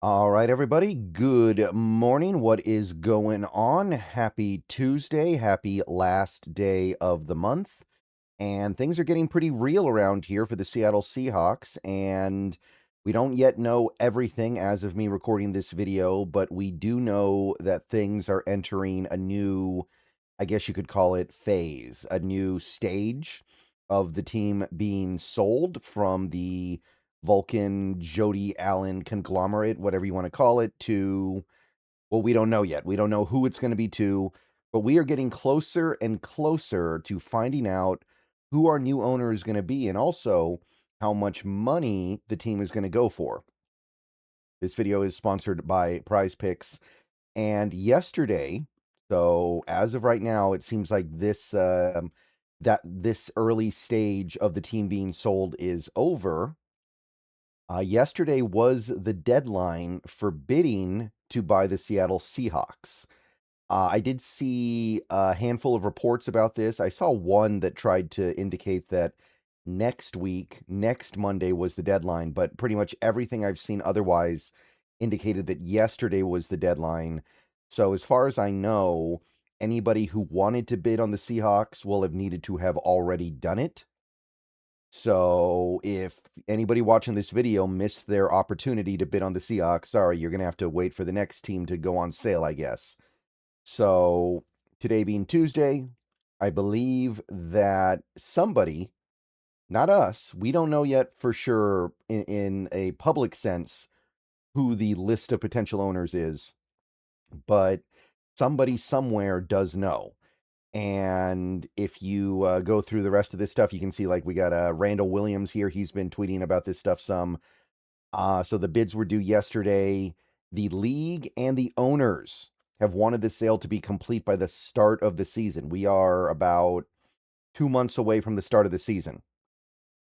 All right, everybody. Good morning. What is going on? Happy Tuesday. Happy last day of the month. And things are getting pretty real around here for the Seattle Seahawks. And we don't yet know everything as of me recording this video, but we do know that things are entering a new, I guess you could call it, phase, a new stage of the team being sold from the Vulcan Jody Allen conglomerate, whatever you want to call it, to, well, we don't know yet. We don't know who it's going to be to, but we are getting closer and closer to finding out who our new owner is going to be and also how much money the team is going to go for. This video is sponsored by Prize Picks. And yesterday, so as of right now, it seems like this early stage of the team being sold is over. Yesterday was the deadline for bidding to buy the Seattle Seahawks. I did see a handful of reports about this. I saw one that tried to indicate that next week, next Monday was the deadline, but pretty much everything I've seen otherwise indicated that yesterday was the deadline. So as far as I know, anybody who wanted to bid on the Seahawks will have needed to have already done it. So if anybody watching this video missed their opportunity to bid on the Seahawks, sorry, you're going to have to wait for the next team to go on sale, I guess. So today being Tuesday, I believe that somebody, not us, we don't know yet for sure in a public sense who the list of potential owners is, but somebody somewhere does know. And if you go through the rest of this stuff, you can see like we got Randall Williams here. He's been tweeting about this stuff some. So the bids were due yesterday. The league and the owners have wanted the sale to be complete by the start of the season. We are about 2 months away from the start of the season.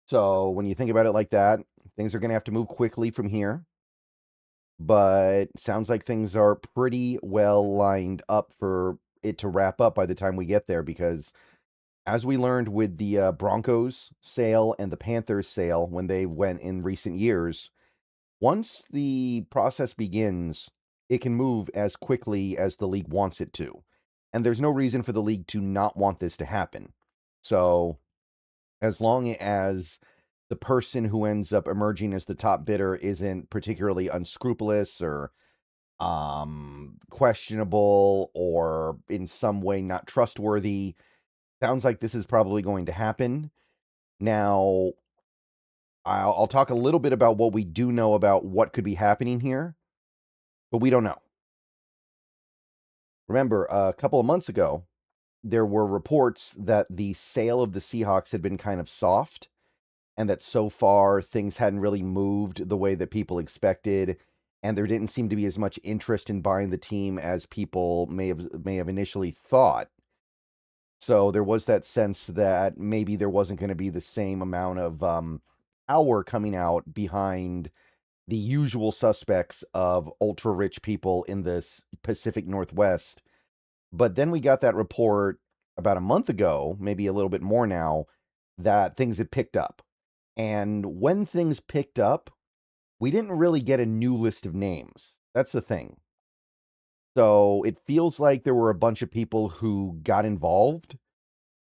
So when you think about it like that, things are going to have to move quickly from here. But sounds like things are pretty well lined up for it to wrap up by the time we get there, because as we learned with the Broncos sale and the Panthers sale when they went in recent years, once the process begins, it can move as quickly as the league wants it to. And there's no reason for the league to not want this to happen. So as long as the person who ends up emerging as the top bidder isn't particularly unscrupulous or questionable or in some way not trustworthy, sounds like this is probably going to happen. Now, I'll talk a little bit about what we do know about what could be happening here, but we don't know. Remember, a couple of months ago, there were reports that the sale of the Seahawks had been kind of soft and that so far things hadn't really moved the way that people expected, and there didn't seem to be as much interest in buying the team as people may have initially thought. So there was that sense that maybe there wasn't going to be the same amount of power coming out behind the usual suspects of ultra rich people in this Pacific Northwest. But then we got that report about a month ago, maybe a little bit more now, that things had picked up. And when things picked up, we didn't really get a new list of names. That's the thing. So it feels like there were a bunch of people who got involved,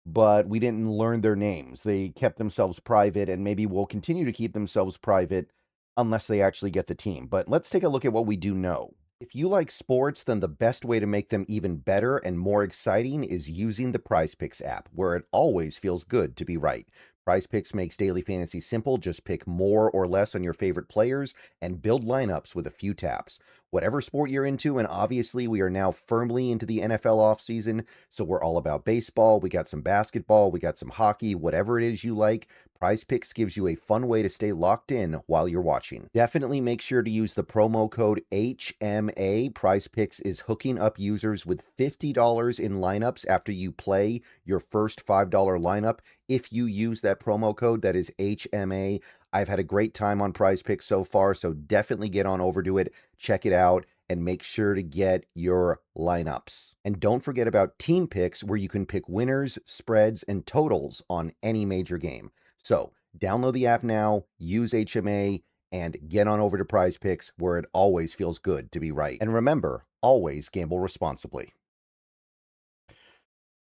but we didn't learn their names. They kept themselves private and maybe will continue to keep themselves private unless they actually get the team. But let's take a look at what we do know. If you like sports, then the best way to make them even better and more exciting is using the Prize Picks app, where it always feels good to be right. Prize Picks makes daily fantasy simple. Just pick more or less on your favorite players and build lineups with a few taps. Whatever sport you're into, and obviously we are now firmly into the NFL offseason, so we're all about baseball, we got some basketball, we got some hockey, whatever it is you like, Prize Picks gives you a fun way to stay locked in while you're watching. Definitely make sure to use the promo code HMA. Prize Picks is hooking up users with $50 in lineups after you play your first $5 lineup. If you use that promo code, that is HMA. I've had a great time on Prize Picks so far, so definitely get on over to it, check it out, and make sure to get your lineups. And don't forget about team picks, where you can pick winners, spreads, and totals on any major game. So download the app now, use HMA, and get on over to Prize Picks, where it always feels good to be right. And remember, always gamble responsibly.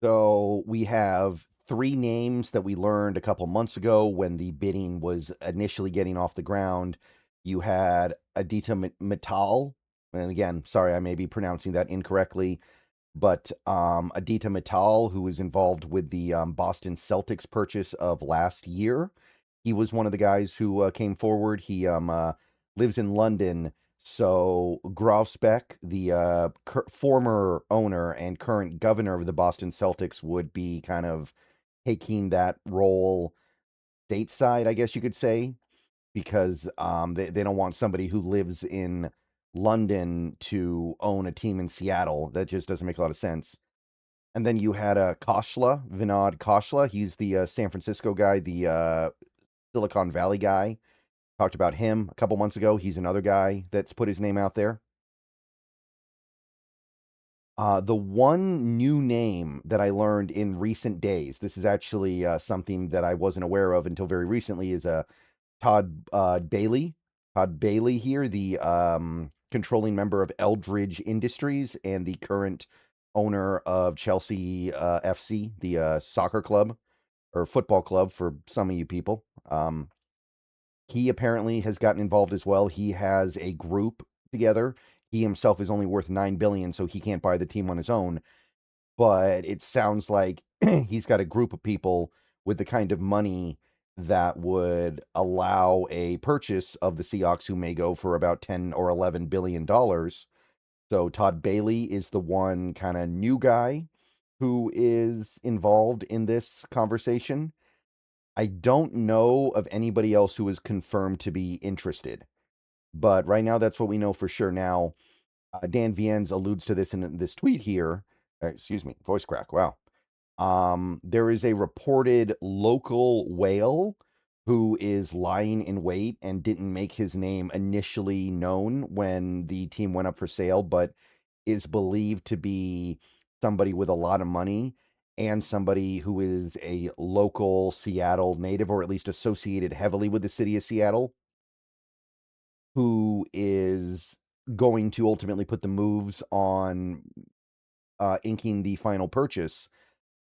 So we have 3 names that we learned a couple months ago when the bidding was initially getting off the ground. You had Aditya Mittal, and again, sorry, I may be pronouncing that incorrectly, but Aditya Mittal, who was involved with the Boston Celtics purchase of last year. He was one of the guys who came forward. He lives in London. So Grosbeck, the former owner and current governor of the Boston Celtics, would be kind of taking that role stateside, I guess you could say, because they don't want somebody who lives in London to own a team in Seattle. That just doesn't make a lot of sense. And then you had Koshla, Vinod Koshla. He's the San Francisco guy, the Silicon Valley guy. Talked about him a couple months ago. He's another guy that's put his name out there. The one new name that I learned in recent days, this is actually something that I wasn't aware of until very recently, is Todd Boehly. Todd Boehly here, the controlling member of Eldridge Industries and the current owner of Chelsea FC, the soccer club or football club for some of you people. He apparently has gotten involved as well. He has a group together. He himself is only worth $9 billion, so he can't buy the team on his own. But it sounds like he's got a group of people with the kind of money that would allow a purchase of the Seahawks, who may go for about 10 or 11 billion dollars. So Todd Boehly is the one kind of new guy who is involved in this conversation. I don't know of anybody else who is confirmed to be interested, but right now that's what we know for sure. Now, Dan Viennes alludes to this in this tweet here. Excuse me, voice crack. Wow. There is a reported local whale who is lying in wait and didn't make his name initially known when the team went up for sale, but is believed to be somebody with a lot of money and somebody who is a local Seattle native, or at least associated heavily with the city of Seattle, who is going to ultimately put the moves on inking the final purchase.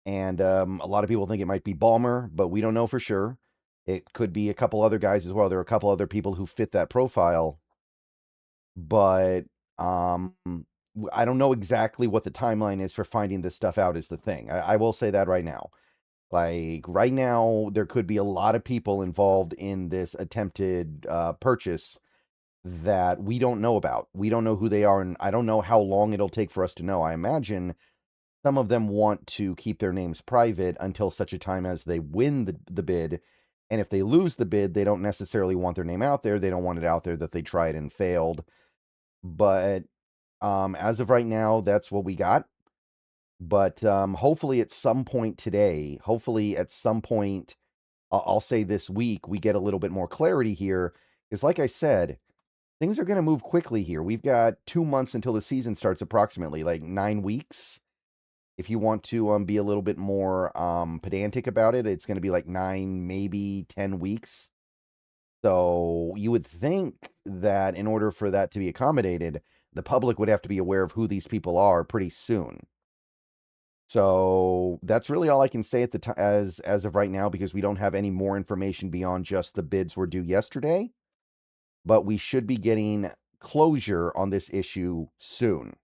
And a lot of people think it might be Ballmer, but we don't know for sure. It could be a couple other guys as well. There are a couple other people who fit that profile, but I don't know exactly what the timeline is for finding this stuff out is the thing. I will say that right now. Like, right now, there could be a lot of people involved in this attempted purchase that we don't know about. We don't know who they are, and I don't know how long it'll take for us to know. I imagine some of them want to keep their names private until such a time as they win the bid. And if they lose the bid, they don't necessarily want their name out there. They don't want it out there that they tried and failed. But as of right now, that's what we got. But hopefully at some point today, hopefully at some point, I'll say this week, we get a little bit more clarity here. Because like I said, things are going to move quickly here. We've got 2 months until the season starts, approximately, like 9 weeks. If you want to be a little bit more pedantic about it, it's going to be like 9, maybe 10 weeks. So you would think that in order for that to be accommodated, the public would have to be aware of who these people are pretty soon. So that's really all I can say at the as of right now, because we don't have any more information beyond just the bids were due yesterday. But we should be getting closure on this issue soon.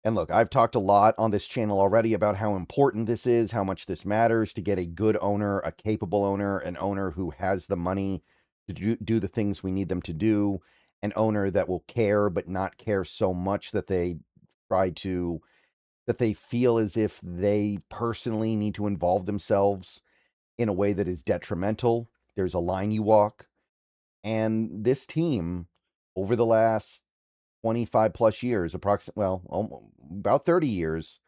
And look, I've talked a lot on this channel already about how important this is, how much this matters to get a good owner, a capable owner, an owner who has the money to do the things we need them to do, an owner that will care but not care so much that they that they feel as if they personally need to involve themselves in a way that is detrimental. There's a line you walk. And this team, over the last 25 plus years, about 30 years,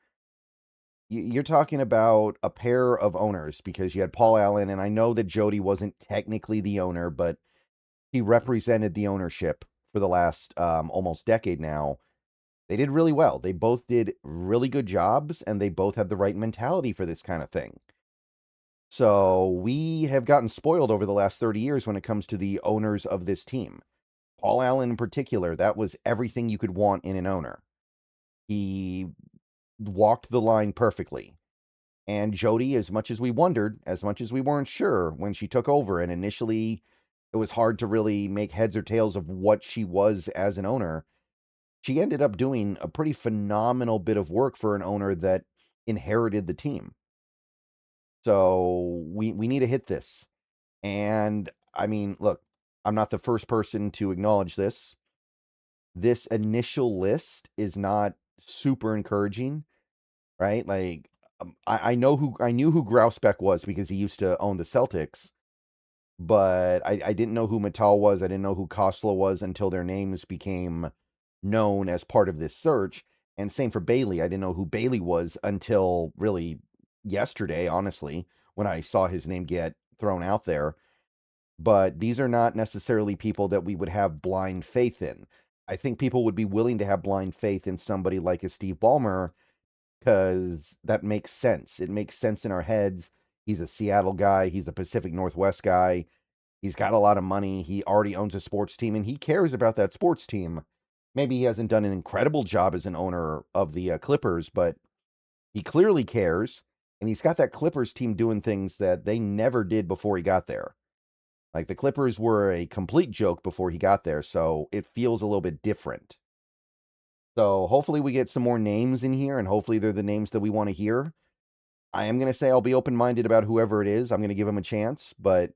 you're talking about a pair of owners, because you had Paul Allen, and I know that Jody wasn't technically the owner, but he represented the ownership for the last almost decade now. They did really well. They both did really good jobs, and they both had the right mentality for this kind of thing. So we have gotten spoiled over the last 30 years when it comes to the owners of this team. Paul Allen in particular, that was everything you could want in an owner. He walked the line perfectly. And Jody, as much as we wondered, as much as we weren't sure when she took over, and initially it was hard to really make heads or tails of what she was as an owner, she ended up doing a pretty phenomenal bit of work for an owner that inherited the team. So we need to hit this. And I mean, look, I'm not the first person to acknowledge this. This initial list is not super encouraging, right? Like, I knew who Grauspec was because he used to own the Celtics, but I didn't know who Mattel was. I didn't know who Kostla was until their names became known as part of this search. And same for Bailey. I didn't know who Bailey was until really yesterday, honestly, when I saw his name get thrown out there. But these are not necessarily people that we would have blind faith in. I think people would be willing to have blind faith in somebody like a Steve Ballmer because that makes sense. It makes sense in our heads. He's a Seattle guy. He's a Pacific Northwest guy. He's got a lot of money. He already owns a sports team, and he cares about that sports team. Maybe he hasn't done an incredible job as an owner of the Clippers, but he clearly cares, and he's got that Clippers team doing things that they never did before he got there. Like, the Clippers were a complete joke before he got there, so it feels a little bit different. So hopefully we get some more names in here, and hopefully they're the names that we want to hear. I am going to say I'll be open-minded about whoever it is. I'm going to give him a chance, but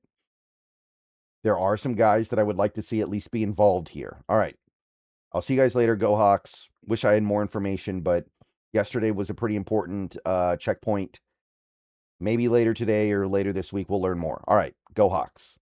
there are some guys that I would like to see at least be involved here. All right. I'll see you guys later. Go Hawks. Wish I had more information, but yesterday was a pretty important checkpoint. Maybe later today or later this week we'll learn more. All right. Go Hawks.